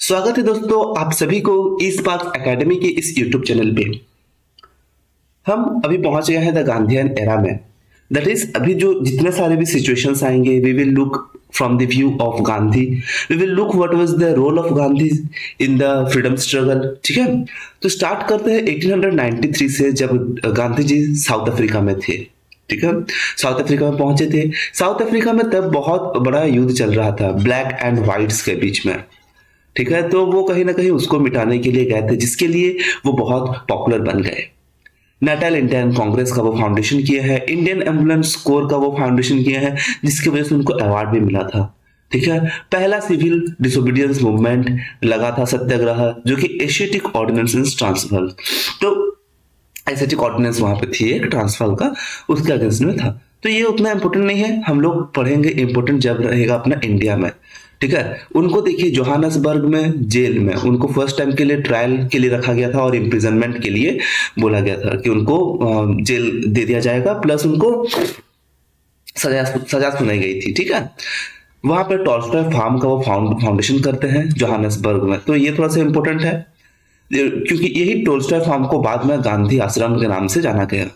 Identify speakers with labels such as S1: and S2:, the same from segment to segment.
S1: स्वागत है दोस्तों आप सभी को इस बात एकेडमी के इस यूट्यूब चैनल पे। हम अभी पहुंच गए हैं द गांधीयन एरा में। दैट इज अभी जो जितने सारे भी सिचुएशंस आएंगे we will look from the view of Gandhi. We will look what was the role of Gandhi in the freedom struggle. ठीक है, तो स्टार्ट करते हैं 1893 से, जब गांधी जी साउथ अफ्रीका में थे। ठीक है, साउथ अफ्रीका में पहुंचे थे। साउथ अफ्रीका में तब बहुत बड़ा युद्ध चल रहा था ब्लैक एंड व्हाइट्स के बीच में। ठीक है, तो वो कहीं ना कहीं उसको मिटाने के लिए गए थे, जिसके लिए वो बहुत पॉपुलर बन गए। नेशनल इंडियन कांग्रेस का वो फाउंडेशन किया है, इंडियन एम्बुलेंस कोर का वो फाउंडेशन किया है, जिसकी वजह से उनको अवार्ड भी मिला था। ठीक है, पहला सिविल डिसोबीडियंस मूवमेंट लगा था सत्याग्रह, जो कि एशियाटिक ऑर्डिनेंस ट्रांसफर। तो एशियाटिक ऑर्डिनेंस वहां पे थी एक ट्रांसफर का, उसके अगेंस्ट में था। तो ये उतना इंपॉर्टेंट नहीं है, हम लोग पढ़ेंगे इंपॉर्टेंट जब रहेगा अपना इंडिया में। ठीक है, उनको देखिए जोहानसबर्ग में जेल में उनको फर्स्ट टाइम के लिए ट्रायल के लिए रखा गया था और इम्प्रिजनमेंट के लिए बोला गया था कि उनको जेल दे दिया जाएगा, प्लस उनको सजा सजा सुनाई गई थी। ठीक है, वहां पर टॉल्स्टॉय फार्म का वो फाउंडेशन करते हैं जोहानसबर्ग में। तो ये थोड़ा सा इंपॉर्टेंट है क्योंकि यही टॉल्स्टॉय फार्म को बाद में गांधी आश्रम के नाम से जाना गया।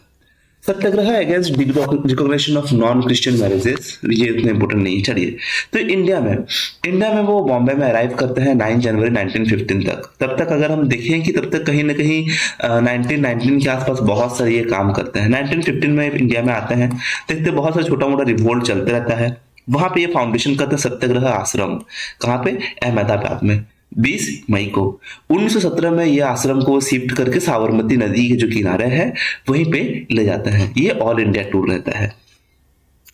S1: Satyagraha against recognition of non Christian marriages, ये इतने इंपॉर्टेंट नहीं। चलिए, तो इंडिया में वो बॉम्बे में अराइव करते हैं 9 जनवरी 1915 तक। तब तक अगर हम देखें कि तब तक कहीं ना कहीं 1919 के आसपास बहुत सारे ये काम करते हैं। 1915 में इंडिया में आते हैं, देखते बहुत सारा छोटा मोटा रिवोल्ट चलते रहता है। वहां पे ये फाउंडेशन करते हैं सत्याग्रह आश्रम। कहाँ पे? अहमदाबाद में 20 मई को 1917 में ये आश्रम को शिफ्ट करके साबरमती नदी के जो किनारे है वहीं पे ले जाते हैं। ये ऑल इंडिया टूर रहता है।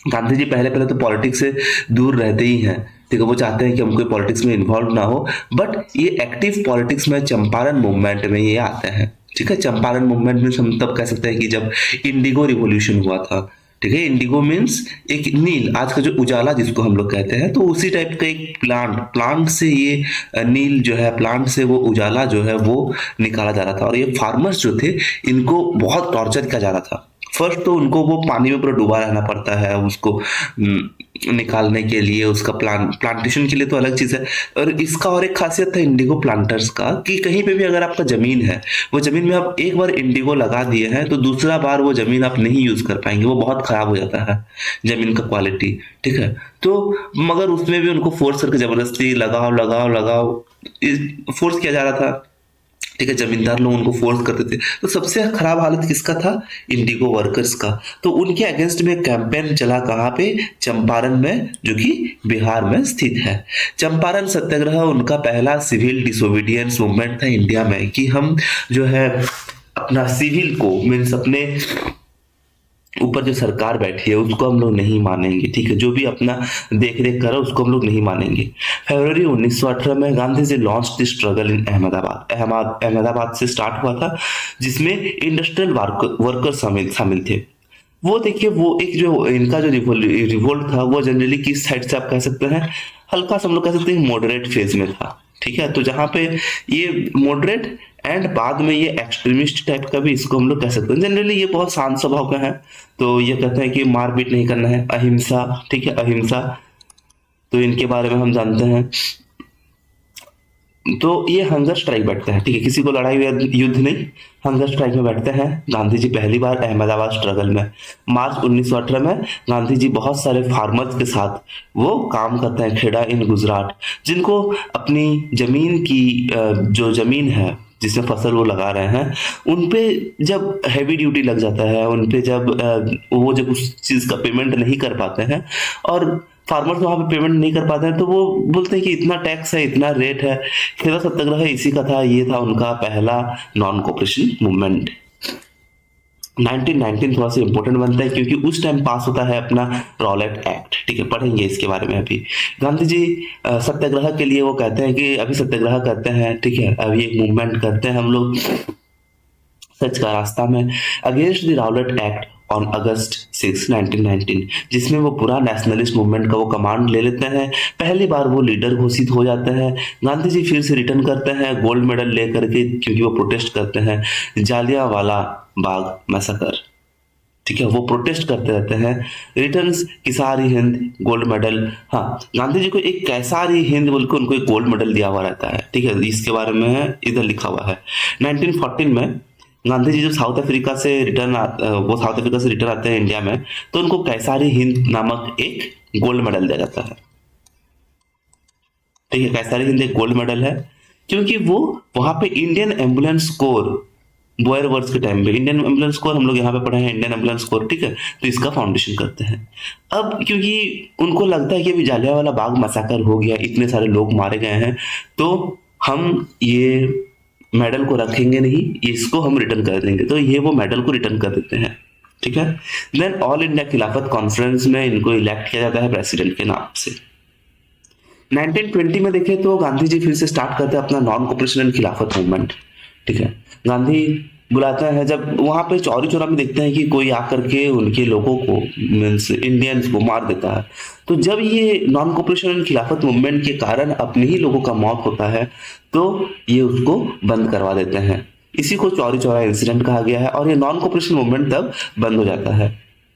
S1: गांधी जी पहले पहले तो पॉलिटिक्स से दूर रहते ही हैं। ठीक है, वो चाहते हैं कि हम कोई पॉलिटिक्स में इन्वॉल्व ना हो, बट ये एक्टिव पॉलिटिक्स में चंपारण मूवमेंट में ये आते हैं। ठीक है, चंपारण मूवमेंट में हम तब कह सकते हैं कि जब इंडिगो रिवॉल्यूशन हुआ था। ठीक है, इंडिगो मीन्स एक नील, आज का जो उजाला जिसको हम लोग कहते हैं, तो उसी टाइप का एक प्लांट से ये नील जो है, प्लांट से वो उजाला जो है वो निकाला जा रहा था। और ये फार्मर्स जो थे इनको बहुत टॉर्चर किया जा रहा था। फर्स्ट तो उनको वो पानी में पूरा डूबा रहना पड़ता है उसको निकालने के लिए, उसका प्लांटेशन के लिए तो अलग चीज है। और इसका और एक खासियत है इंडिगो प्लांटर्स का कि कहीं पे भी अगर आपका जमीन है, वो जमीन में आप एक बार इंडिगो लगा दिए हैं तो दूसरा बार वो जमीन आप नहीं यूज कर पाएंगे, वो बहुत खराब हो जाता है जमीन का क्वालिटी। ठीक है, तो मगर उसमें भी उनको फोर्स करके जबरदस्ती लगाओ लगाओ लगाओ फोर्स किया जा रहा था। ठीक है, जमींदार लोग उनको फोर्स करते थे। तो सबसे खराब हालत किसका था? इंडिगो वर्कर्स का। तो उनके अगेंस्ट में कैंपेन चला कहाँ पे? चंपारण में, जो कि बिहार में स्थित है। चंपारण सत्याग्रह उनका पहला सिविल डिसोबीडियंस मूवमेंट था इंडिया में, कि हम जो है अपना सिविल को मीन्स अपने ऊपर जो सरकार बैठी है उसको हम लोग नहीं मानेंगे। ठीक है, जो भी अपना देख रेख कर रहा है उसको हम लोग नहीं मानेंगे। फरवरी 1918 में Gandhi ji launch the struggle in Ahmedabad से स्टार्ट हुआ था, जिसमें इंडस्ट्रियल वर्कर शामिल थे। वो देखिए, वो एक जो इनका जो रिवोल्ट था वो जनरली किस साइड से आप कह सकते हैं, हल्का सा हम लोग कह सकते हैं मॉडरेट फेज में था। ठीक है, तो जहां पे ये मॉडरेट एंड बाद में ये एक्सट्रीमिस्ट टाइप का भी इसको हम लोग कह सकते हैं। जनरली ये बहुत शांत स्वभाव का है, तो ये कहते हैं कि मारपीट नहीं करना है, अहिंसा। ठीक है, अहिंसा, तो इनके बारे में हम जानते हैं। तो ये हंगर स्ट्राइक बैठते हैं। ठीक है, किसी को लड़ाई युद्ध नहीं, हंगर स्ट्राइक में बैठते हैं गांधी जी पहली बार अहमदाबाद स्ट्रगल में। मार्च 1918 में गांधी जी बहुत सारे फार्मर्स के साथ वो काम करते हैं खेड़ा इन गुजरात, जिनको अपनी जमीन की जो जमीन है जिसमें फसल वो लगा रहे हैं, उनपे जब हैवी ड्यूटी लग जाता है, उनपे जब वो जब उस चीज का पेमेंट नहीं कर पाते हैं और फार्मर्स वहां पे पेमेंट नहीं कर पाते हैं, तो वो बोलते हैं कि इतना टैक्स है, इतना रेट है। खेड़ा सत्याग्रह इसी का था, ये था उनका पहला नॉन कोऑपरेशन मूवमेंट। 1919 थोड़ा सा इंपॉर्टेंट बनता है क्योंकि उस टाइम पास होता है अपना रॉलेट एक्ट। ठीक है, पढ़ेंगे इसके बारे में अभी। गांधी जी सत्याग्रह के लिए वो कहते हैं कि अभी सत्याग्रह करते हैं। ठीक है, अभी एक मूवमेंट करते हैं हम लोग सच का रास्ता में, against the Rowlatt act on August 6, 1919, जिसमें वो पूरा नेशनलिस्ट मूवमेंट का वो कमांड ले लेते हैं। पहली बार वो लीडर घोषित हो जाते हैं। गांधी जी फिर से रिटर्न करते हैं गोल्ड मेडल लेकर के, क्योंकि वो प्रोटेस्ट करते हैं जालियांवाला बाग मैसेकर। ठीक है, वो प्रोटेस्ट करते रहते हैं। Returns Kaisari Hind gold medal. हाँ, गांधी जी को एक कैसारी हिंद बोल के उनको एक गोल्ड मेडल दिया हुआ रहता है, ठीक है, इसके बारे में इधर लिखा हुआ है। 1914 में गांधी जी जब साउथ अफ्रीका से वो साउथ अफ्रीका से रिटर्न आते हैं इंडिया में, तो उनको कैसारी हिंद नामक एक गोल्ड मेडल दिया जाता है। ठीक है, कैसारी हिंद एक गोल्ड मेडल है क्योंकि वो वहां पे Indian ambulance core, Boyer verse के टाइम पे इंडियन एम्बुलेंस कोर, हम लोग यहाँ पे पढ़े हैं इंडियन एम्बुलेंस कोर, ठीक है, तो इसका फाउंडेशन करते हैं। अब क्योंकि उनको लगता है कि अभी जालियांवाला बाग मसाकर हो गया, इतने सारे लोग मारे गए हैं, तो हम ये मेडल को रखेंगे नहीं, इसको हम रिटर्न कर देंगे, तो ये वो मेडल को रिटर्न कर देते हैं। ठीक है, देन ऑल इंडिया खिलाफत कॉन्फ्रेंस में इनको इलेक्ट किया जाता है प्रेसिडेंट के नाम से। 1920 में देखें तो गांधी जी फिर से स्टार्ट करते हैं अपना नॉन कोऑपरेशन एंड खिलाफत मूवमेंट। ठीक है, गांधी बुलाते हैं, जब वहां पे चौरी चौरा में देखते हैं कि कोई आकर के उनके लोगों को, मीन्स इंडियंस को मार देता है, तो जब ये नॉन कोऑपरेशन एंड खिलाफत मूवमेंट के कारण अपने ही लोगों का मौत होता है, तो ये उसको बंद करवा देते हैं। इसी को चौरी चौरा इंसिडेंट कहा गया है, और ये नॉन कोऑपरेशन मूवमेंट तब बंद हो जाता है।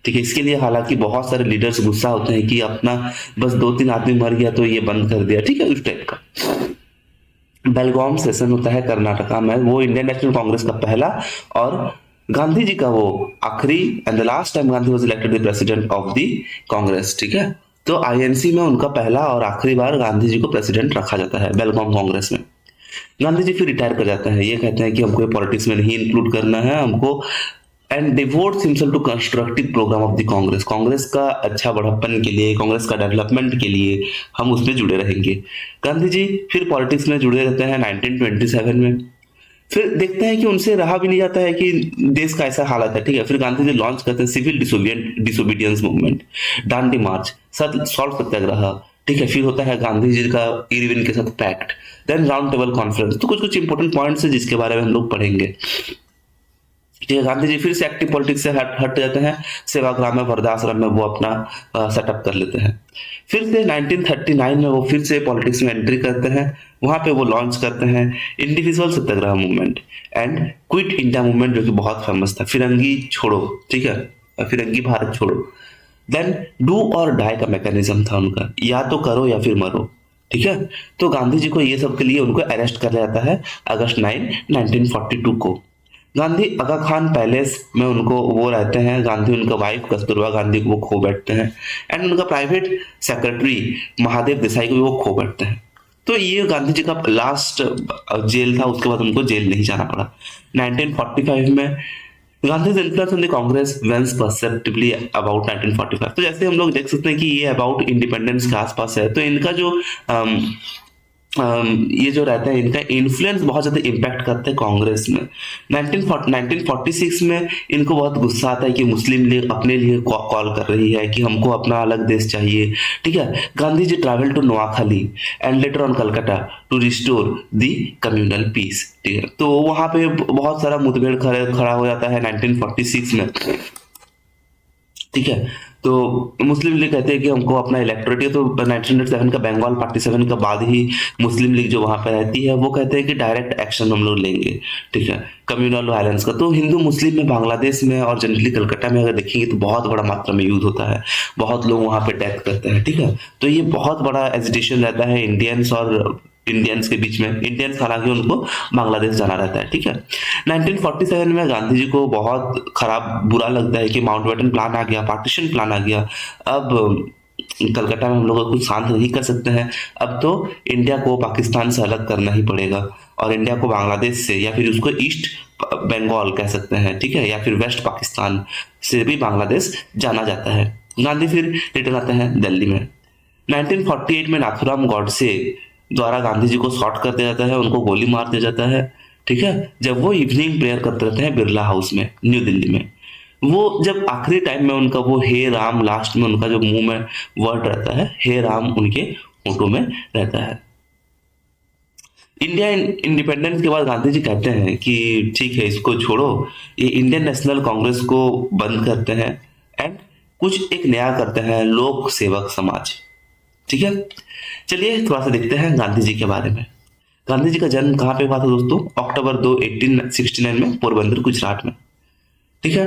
S1: ठीक है, इसके लिए हालांकि बहुत सारे लीडर्स गुस्सा होते हैं कि अपना बस 2-3 आदमी मर गया तो ये बंद कर दिया, ठीक है, उस टाइप का। बेलगाम सेशन होता है कर्नाटका में, वो इंडियन नेशनल कांग्रेस का पहला और गांधी जी का वो आखिरी and the last time Gandhi was elected the president of the Congress. ठीक है, तो आईएनसी में उनका पहला और आखिरी बार गांधी जी को प्रेसिडेंट रखा जाता है बेलगाम कांग्रेस में। गांधी जी फिर रिटायर कर जाते हैं, ये कहते हैं कि हमको पॉलिटिक्स में नहीं इंक्लूड करना है, हमको and devotes himself to constructive programme of the Congress, Congress का अच्छा बढ़ापन के लिए, कांग्रेस का डेवलपमेंट के लिए हम उसमें जुड़े रहेंगे। गांधी जी फिर पॉलिटिक्स में जुड़े रहते हैं 1927 में। फिर देखते हैं कि उनसे रहा भी नहीं जाता है कि देश का ऐसा हालत है, ठीक है, फिर गांधी जी लॉन्च करते हैं सिविल डिसोबीडियंस मूवमेंट, दांडी मार्च, सॉल्ट सत्याग्रह, ठीक है, फिर होता है गांधी जी का इरविन के साथ pact, then round table conference. तो कुछ कुछ इंपॉर्टेंट पॉइंट्स है जिसके बारे में हम लोग पढ़ेंगे। ठीक है, गांधी जी फिर से एक्टिव पॉलिटिक्स से हट जाते हैं, सेवाग्राम में, वृद्धाश्रम में वो अपना सेटअप कर लेते हैं। फिर से 1939 में वो फिर से पॉलिटिक्स में एंट्री करते हैं, वहां पे वो लॉन्च करते हैं individual Satyagraha movement and quit India movement, जो कि बहुत फेमस था, फिरंगी छोड़ो, ठीक है, फिरंगी भारत छोड़ो। देन डू और डाई का मैकेनिज्म था उनका, या तो करो या फिर मरो। ठीक है, तो गांधी जी को ये सब के लिए उनको अरेस्ट कर लिया जाता है अगस्त 9, 1942 को। गांधी aga खान पैलेस में उनको वो रहते हैं, गांधी उनका वाइफ कस्तूरबा गांधी को वो खो बैठते हैं, एंड उनका प्राइवेट सेक्रेटरी महादेव देसाई को भी वो खो बैठते हैं। तो ये गांधी जी का लास्ट जेल था, उसके बाद उनको जेल नहीं जाना पड़ा। 1945 में Gandhi influence on the Congress wanes perceptibly about 1945। तो जैसे हम लोग देख सकते हैं कि ये अबाउट इंडिपेंडेंस के आसपास है, तो इनका जो ये जो रहता है, इनका इन्फ्लुएंस बहुत ज्यादा इम्पैक्ट करता है कांग्रेस में। 1946 में इनको बहुत गुस्सा आता है कि मुस्लिम लीग अपने लिए कॉल कर रही है कि हमको अपना अलग देश चाहिए। ठीक है, Gandhi ji travel to Noakhali and later on Calcutta to restore the communal peace. ठीक है, तो वहां पे बहुत सारा मुठभेड़ खड़ा हो जाता है 1946 में। ठीक है, तो मुस्लिम लीग कहते हैं कि हमको अपना इलेक्टोरेट, तो 1907 का बंगाल पार्टीशन के बाद ही मुस्लिम लीग जो वहां पर रहती है वो कहते हैं कि डायरेक्ट एक्शन हम लोग लेंगे। ठीक है, कम्युनल वायलेंस का, तो हिंदू मुस्लिम में बांग्लादेश में और जनरली कलकत्ता में अगर देखेंगे तो बहुत बड़ा मात्रा में युद्ध होता है, बहुत लोग वहां पे डेथ करते हैं। ठीक है, तो ये बहुत बड़ा एजिटेशन रहता है इंडियंस और इंडियंस के बीच में। इंडियंस हालांकि उनको बांग्लादेश जाना रहता है। ठीक है, 1947 में गांधी जी को बहुत खराब बुरा लगता है कि माउंटबेटन प्लान आ गया, पार्टीशन प्लान आ गया, अब कलकत्ता में हम लोग कुछ शांत नहीं कर सकते हैं, अब तो इंडिया को पाकिस्तान से अलग करना ही पड़ेगा और इंडिया को बांग्लादेश से, या फिर उसको ईस्ट बंगाल कह सकते हैं, ठीक है, या फिर वेस्ट पाकिस्तान से भी बांग्लादेश जाना जाता है। गांधी फिर रिटर्न आते हैं दिल्ली में। 1948 में नाथुराम गॉडसे द्वारा गांधी जी को शॉट कर दिया जाता है, उनको गोली मार दिया जाता है। ठीक है, जब वो इवनिंग प्रेयर करते रहते हैं बिरला हाउस में न्यू दिल्ली में, वो जब आखिरी टाइम में उनका वो हे राम, लास्ट में उनका जो मुंह में वर्ड रहता है हे राम, उनके होठों में रहता है। इंडिया इंडिपेंडेंस के बाद गांधी जी कहते हैं कि ठीक है, इसको छोड़ो, ये इंडियन नेशनल कांग्रेस को बंद करते हैं एंड कुछ एक नया करते हैं, लोक सेवक समाज। ठीक है, चलिए थोड़ा सा देखते हैं गांधी जी के बारे में। गांधी जी का जन्म कहाँ पे हुआ था दोस्तों? अक्टूबर 2, 1869 में पोरबंदर गुजरात में। ठीक है,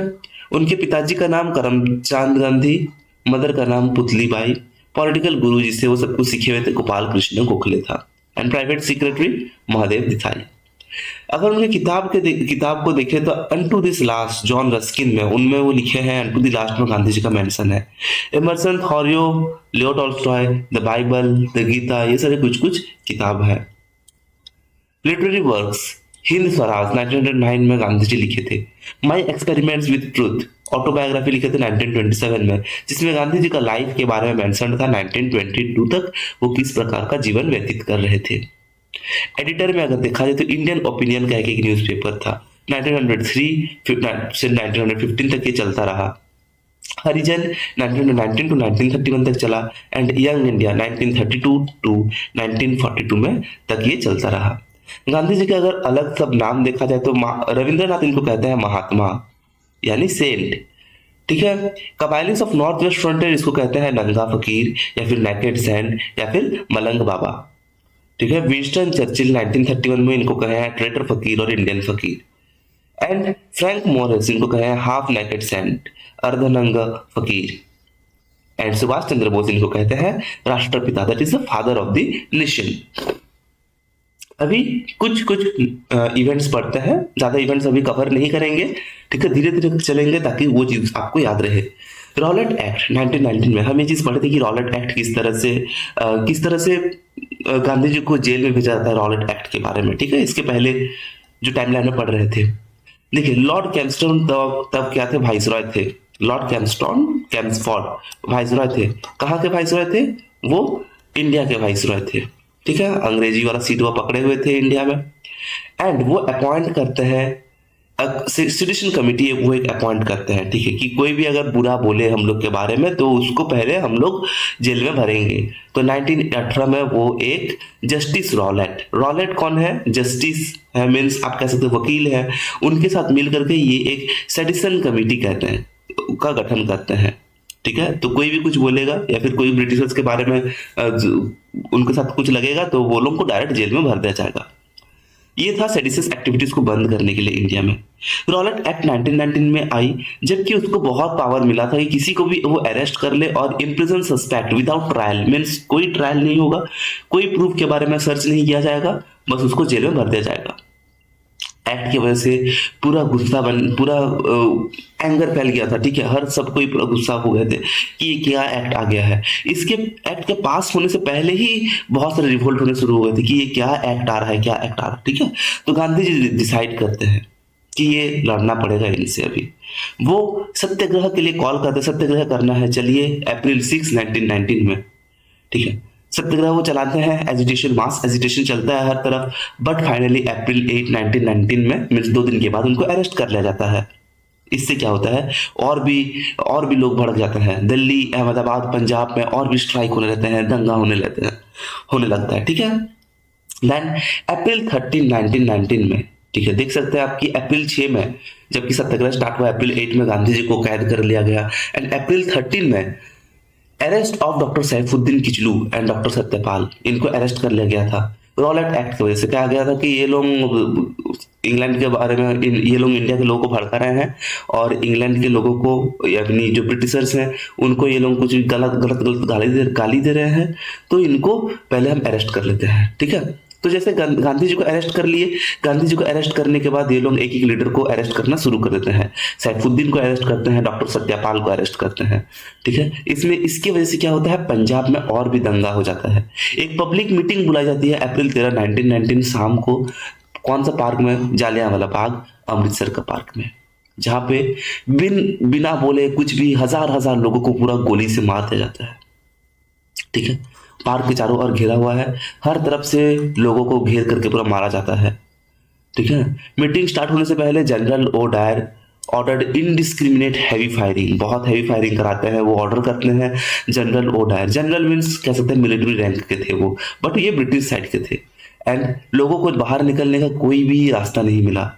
S1: उनके पिताजी का नाम करमचंद गांधी, मदर का नाम पुतली बाई, पॉलिटिकल गुरु जिससे वो सब कुछ सीखे हुए थे गोपाल कृष्ण गोखले था, and private secretary Mahadev Desai. अगर उनके किताब को देखें तो unto this last John Ruskin में उनमें वो लिखे हैं, अनटू द लास्ट में गांधी जी का मेंशन है। Emerson, Thoreau, Leo Tolstoy, the Bible, the Gita, ये सारे कुछ कुछ किताब है। लिटरेरी वर्क्स, हिंद स्वराज 1909 में गांधी जी लिखे थे। My experiments with truth autobiography लिखे थे 1927 में, जिसमें गांधी जी का लाइफ के बारे में मेंशन था 1922 तक वो किस प्रकार का जीवन व्यतीत कर रहे थे। एडिटर में अगर देखा जाए तो इंडियन ओपिनियन का एक न्यूज़पेपर था, 1903 से 1915 तक ये चलता रहा। हरिजन 1919 टू 1931 तक चला, एंड यंग इंडिया 1932 टू 1942 में तक ये चलता रहा। गांधी जी के अगर अलग सब नाम देखा जाए तो रविंद्रनाथ इनको कहते हैं महात्मा यानी सेंट, ठीक है। कबायलिस ऑफ नॉर्थ वेस्ट फ्रंटियर इसको कहते हैं नंगा फकीर या फिर नेकेड सैंड या फिर मलंग बाबा, ठीक है। विंस्टन चर्चिल 1931 में इनको कहे हैं ट्रेटर फकीर और इंडियन फकीर, एंड फ्रैंक मोरिस इनको कहे हैं हाफ नेकेड सैंड अर्धनंगा फकीर, एंड सुभाष चंद्र बोस इनको कहते हैं राष्ट्रपिता, that is the father of the nation. अभी कुछ कुछ इवेंट्स पढ़ते हैं, ज्यादा इवेंट्स अभी कवर नहीं करेंगे, ठीक है, धीरे धीरे चलेंगे ताकि वो चीज आपको याद रहे। रॉलेट एक्ट 1919 में हम ये चीज पढ़े थे कि रॉलेट एक्ट किस तरह से गांधी जी को जेल में भेजा जाता है, रॉलेट एक्ट के बारे में, ठीक है। इसके पहले जो टाइमलाइन में पढ़ रहे थे, देखिए लॉर्ड कैम्पस्टोन तब क्या थे, वाइसरॉय थे। लॉर्ड कैम्पफोर्ड वाइसरॉय थे। कहाँ के वाइसरॉय थे? वो इंडिया के वाइसरॉय थे, ठीक है। अंग्रेजी वाला सीट वो पकड़े हुए थे इंडिया में, एंड वो अपॉइंट करते हैं सेडिशन कमिटी, वो एक अपॉइंट करते हैं, ठीक है, कि कोई भी अगर बुरा बोले हम लोग के बारे में तो उसको पहले हम लोग जेल में भरेंगे। तो 1918 में वो एक जस्टिस रॉलेट कौन है? जस्टिस है, मीन्स आप कह सकते हो वकील है, उनके साथ मिल करके ये एक सेडिशन कमिटी कहते हैं का गठन करते हैं, ठीक है। तो कोई भी कुछ बोलेगा या फिर कोई ब्रिटिशर्स के बारे में उनके साथ कुछ लगेगा तो वो लोग को डायरेक्ट जेल में भर दिया जाएगा। ये था सेडिशियस एक्टिविटीज को बंद करने के लिए इंडिया में। रॉलेट एक्ट 1919 में आई, जबकि उसको बहुत पावर मिला था कि किसी को भी वो अरेस्ट कर ले और imprison suspect without trial, means कोई ट्रायल नहीं होगा, कोई प्रूफ के बारे में सर्च नहीं किया जाएगा, बस उसको जेल में भर दिया जाएगा। एक्ट की वजह से पूरा एंगर फैल गया था, ठीक है, हर सब कोई पूरा गुस्सा हो गए थे कि ये क्या एक्ट आ गया है। इसके एक्ट के पास होने से पहले ही बहुत सारे रिवोल्ट होने शुरू हो गए थे कि ये क्या एक्ट आ रहा है, क्या एक्ट आ रहा है, ठीक है। तो गांधी जी डिसाइड करते हैं कि ये लड़ना पड़ेगा इनसे। अभी वो सत्याग्रह के लिए कॉल करते, सत्याग्रह करना है, चलिए अप्रैल 6 1919 में, ठीक है, सत्याग्रह वो चलाते हैं। एजिटेशन, मास एजिटेशन चलता है हर तरफ, बट फाइनली अप्रैल 8 1919 में, मीन्स 2 दिन के बाद उनको अरेस्ट कर लिया जाता है। इससे क्या होता है, और भी लोग भड़क जाते हैं। दिल्ली, अहमदाबाद, पंजाब में और भी स्ट्राइक होने लगते हैं, दंगा होने लगता है, ठीक है। देन अप्रैल 13 1919 में, ठीक है, देख सकते हैं आपकी अप्रैल 6 में जबकि सत्याग्रह स्टार्ट हुआ, अप्रैल 8 में गांधी जी को कैद कर लिया गया, एंड अप्रैल 13 में arrest of doctor Saifuddin Kitchlu and doctor Satyapal, इनको अरेस्ट कर लिया गया था। रॉलेट एक्ट की वजह से क्या गया था कि ये लोग इंग्लैंड के बारे में, ये लोग इंडिया के लोगों को भड़का रहे हैं और इंग्लैंड के लोगों को, यानी जो ब्रिटिशर्स हैं उनको ये लोग कुछ गलत गाली दे रहे हैं, तो इनको पहले हम अरेस्ट कर लेते हैं, ठीक है। तो जैसे गांधी जी को अरेस्ट कर लिए, गांधी जी को अरेस्ट करने के बाद ये लोग एक एक लीडर को अरेस्ट करना शुरू कर देते हैं। सैफुद्दीन को अरेस्ट करते हैं, डॉक्टर सत्यपाल को अरेस्ट करते हैं, ठीक है। इसकी वजह से क्या होता है, पंजाब में और भी दंगा हो जाता है। एक पब्लिक मीटिंग बुलाई जाती है अप्रैल 13 1919 शाम को, कौन सा पार्क में? जालियांवाला बाग, अमृतसर का पार्क में, जहां पे बिना बोले कुछ भी हजार लोगों को पूरा गोली से मार दिया जाता है, ठीक है। पार्क के चारों ओर घेरा हुआ है, हर तरफ से लोगों को घेर करके पूरा मारा जाता है, ठीक है। मीटिंग स्टार्ट होने से पहले general O Dyer ordered indiscriminate heavy firing, बहुत हैवी फायरिंग कराते हैं, वो ऑर्डर करते हैं general O Dyer. General means कह सकते हैं मिलिट्री रैंक के थे वो, बट ये ब्रिटिश साइड के थे, एंड लोगों को बाहर निकलने का कोई भी रास्ता नहीं मिला,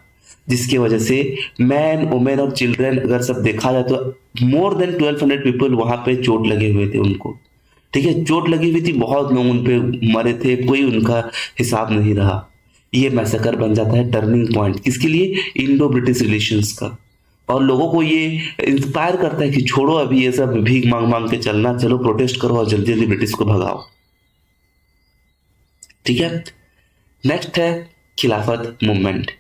S1: जिसकी वजह से मैन, वुमेन और चिल्ड्रन अगर सब देखा जाए तो मोर देन 1200 पीपल वहां पे चोट लगे हुए थे उनको, ठीक है, चोट लगी हुई थी, बहुत लोग उन पे मरे थे, कोई उनका हिसाब नहीं रहा। ये मैसेकर बन जाता है टर्निंग पॉइंट, किसके लिए? इंडो ब्रिटिश रिलेशंस का। और लोगों को ये इंस्पायर करता है कि छोड़ो अभी ये सब भीख मांग मांग के चलना, चलो प्रोटेस्ट करो और जल्दी जल्दी ब्रिटिश को भगाओ। ठीक है, नेक्स्ट है खिलाफत मूवमेंट।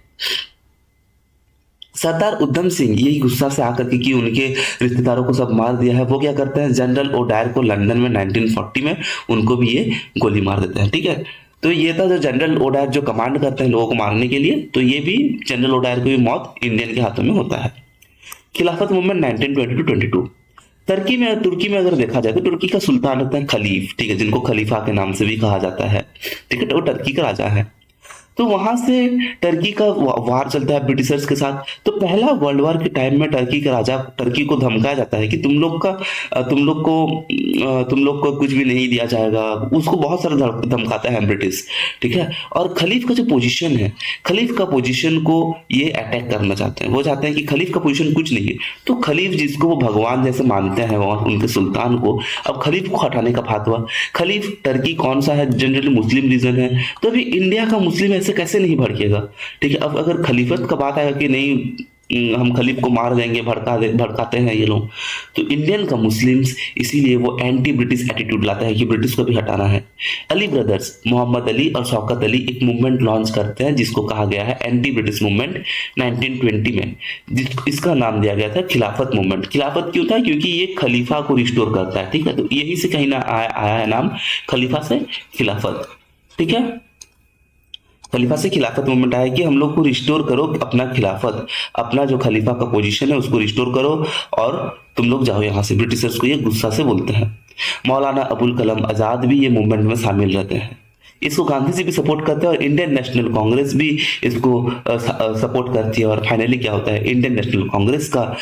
S1: सरदार उधम सिंह यही गुस्सा से आकर के कि उनके रिश्तेदारों को सब मार दिया है, वो क्या करते हैं, जनरल ओडायर को लंदन में 1940 में उनको भी ये गोली मार देते हैं। ठीक है, तो ये था जो जनरल ओडायर जो कमांड करते हैं लोगों को मारने के लिए, तो ये भी जनरल ओडायर की भी मौत इंडियन के हाथों में होता है। खिलाफत मूवमेंट 1920-22। तुर्की में अगर देखा जाए तो तुर्की का सुल्तान होता है खलीफ, ठीक है, जिनको खलीफा के नाम से भी कहा जाता है। ठीक है, तो वो टर्की का राजा है। तो वहां से टर्की का वार चलता है ब्रिटिशर्स के साथ। तो पहला वर्ल्ड वार के टाइम में टर्की का राजा, टर्की को धमकाया जाता है कि तुम लोग को कुछ भी नहीं दिया जाएगा। उसको बहुत सारा धमकाता है ब्रिटिश। ठीक है, और खलीफ का जो पोजीशन है, खलीफ का पोजीशन को ये अटैक करना चाहते हैं। वो चाहते हैं कि खलीफ का पोजीशन कुछ नहीं है, तो खलीफ जिसको वो भगवान जैसे मानते हैं और उनके सुल्तान को, अब खलीफ को हटाने का फातवा। खलीफ टर्की कौन सा है, जनरली मुस्लिम रीजन है, तो अभी इंडिया का मुस्लिम ऐसे कैसे नहीं भड़केगा। ठीक है, अब अगर खलीफत का बात आएगा कि नहीं हम खलीफ को मार देंगे, भड़काते हैं ये लोग, तो इंडियन का मुस्लिम्स इसीलिए वो एंटी ब्रिटिश एटीट्यूड लाता है कि ब्रिटिश को भी हटाना है। अली ब्रदर्स, मोहम्मद अली और शौकत अली एक मूवमेंट लॉन्च करते हैं जिसको कहा गया है एंटी ब्रिटिश मूवमेंट 1920 में। इसका नाम दिया गया था खिलाफत मूवमेंट। खिलाफत क्यों था, क्योंकि ये खलीफा को रिस्टोर करता है। ठीक है, तो यही से कहीं ना आया है नाम खलीफा से खिलाफत। ठीक है, खलीफा से खिलाफत मूवमेंट आया कि हम लोग को रिस्टोर करो अपना खिलाफत, अपना जो खलीफा का पोजीशन है उसको रिस्टोर करो और तुम लोग जाओ यहाँ से। ब्रिटिशर्स को ये गुस्सा से बोलते हैं। मौलाना अबुल कलाम आजाद भी ये मूवमेंट में शामिल रहते हैं। इसको गांधी जी भी सपोर्ट करते हैं और इंडियन नेशनल कांग्रेस भी इसको सपोर्ट करती है। और फाइनली क्या होता है, इंडियन नेशनल कांग्रेस का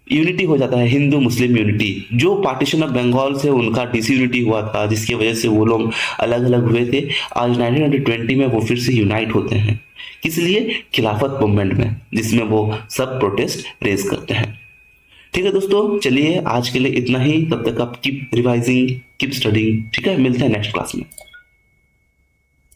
S1: यूनिटी हो जाता है, हिंदू मुस्लिम यूनिटी। जो पार्टीशन ऑफ बंगाल से उनका डिसयूनिटी हुआ था, जिसकी वजह से वो लोग अलग अलग हुए थे, आज 1920 में वो फिर से यूनाइट होते हैं। किस लिए, खिलाफत मूवमेंट में, जिसमें वो सब प्रोटेस्ट रेज करते हैं। ठीक है दोस्तों, चलिए आज के लिए इतना ही। तब तक आप कीप रिवाइजिंग, कीप स्टडिंग। ठीक है, मिलते हैं नेक्स्ट क्लास में।